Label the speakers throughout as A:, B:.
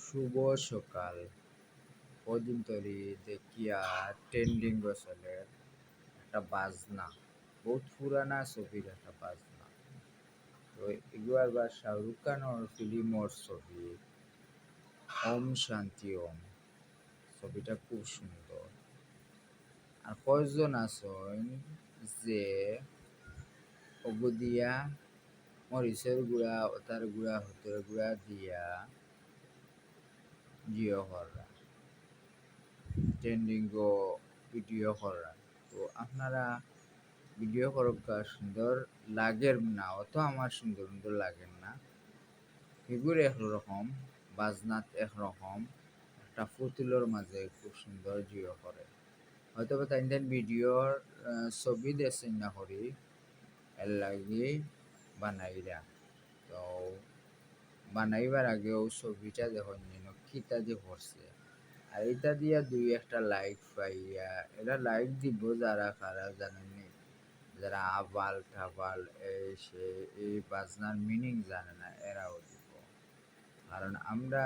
A: শুভ সকাল। কদিন ধরে দেখিয়া ট্রেন্ডিং গছলের একটা বাজনা, বহুত পুরানা ছবির একটা বাজনা। তো এগুয়ার বা শাহরুখ খানোর ফিল্মর ছবি ওম শান্তি ওম। ছবিটা খুব সুন্দর। আর কয়জন আছেন যে অবদিয়া মরিচের গুঁড়া, ওতার গুঁড়া, হতের গুঁড়া দিয়া জিও হররা ট্রেন্ডিং ভিডিও করা। তো আপনারা ভিডিও করকা সুন্দর লাগের না, অত আমার সুন্দর সুন্দর লাগেন না। এগুলো একরকম, বাজনাত একরকম, একটা পুতুলের মাঝে খুব সুন্দর জিও করে। হয়তো বা তাই ভিডিওর ছবি দেখছেন না করি এর লাগি বানাইরা। তো বানাইবার আগেও ছবিটা দেখুন কিতা দিয়ে করছে। আর এটা দিয়া দুই একটা লাইক পাইয়া, এরা লাইক দিব যারা খারা জানেনি, যারা আবাল টাবাল এই সে এই বাজনার মিনিং জানে না, এরাও দিব। কারণ আমরা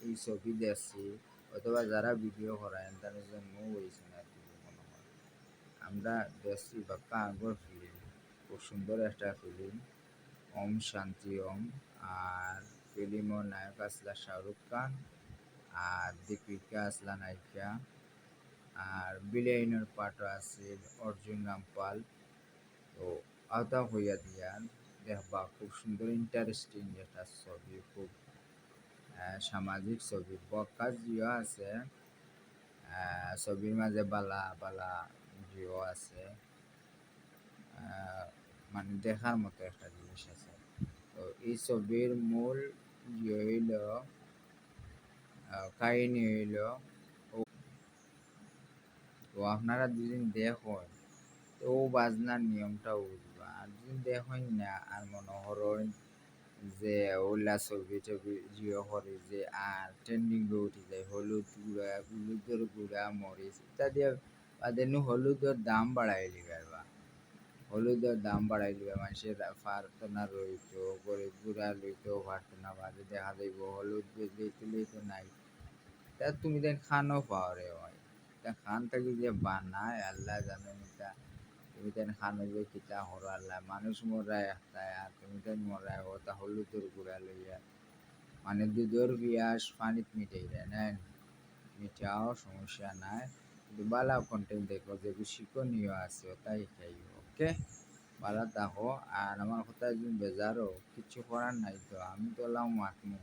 A: এই ছবি দেখছি, অথবা যারা ভিডিও করায় তাদের জন্য হয়েছে না দিব মনে হয়। আমরা দেখছি বাক্কা আগর ফিল্ম, খুব সুন্দর একটা ফিল্ম ওম শান্তি ওম। আর ফিল্মর নায়ক আসলা শাহরুখ খান, আর দীপিকা আসলা নায়িকা, আর ভিলেইনের পার্টও আছে অর্জুন রামপাল। তো আওতা হইয়া দিয়ান দেখবা খুব সুন্দর ইন্টারেস্টিং একটা ছবি, খুব সামাজিক ছবি বক্কা জিও আছে। ছবির মাঝে বালা বালা জিও আছে, মানে দেখার মতো একটা জিনিস আছে। তো এই ছবির মূল ইয়ে হইল, কাহিনী হইল, তো আপনারা দুদিন দেখুন তো বাজনার নিয়মটা বুঝবা। আর যদি দেখুন না আর মনে করেন যে ওলা ছবি টবি জিও করে যে আর ট্রেন্ডিং উঠে যায় হলুদ গুঁড়া, হলুদের গুঁড়া, মরিচ ইত্যাদি, তাদের হলুদের দাম বাড়াই দিবা। হলুদের দাম বাড়াই দিবে, মানুষের পারতো না রইতো, গরিব গুঁড়া লইতেও পারতো না, বাদে দেখা যাইব হলুদ লইতে তো নাই। তা তুমি দেন খানও পাও রে ভাই, তা খান থাকি যে বানায় আল্লাহ জানেন। তা তুমি তেন খানো যে কিতা হর আল্লাহ, মানুষ মরায় একটাই আর তুমি তেন মরায় ওটা হলুদের গুঁড়া লইয়া, মানে দুধের পিয়াস পানিত মিটাই দেয় নেন, মিঠাও সমস্যা নাই, কিন্তু বালা কন্টেন্ট দেখো যে শিক্ষণীয় আছে ওটাই খাই। ওকে, ভালো থাকো। আর আমার কথা একদিন বেজারও কিছু করার নাই, তো আমি তো লাও মাতমু।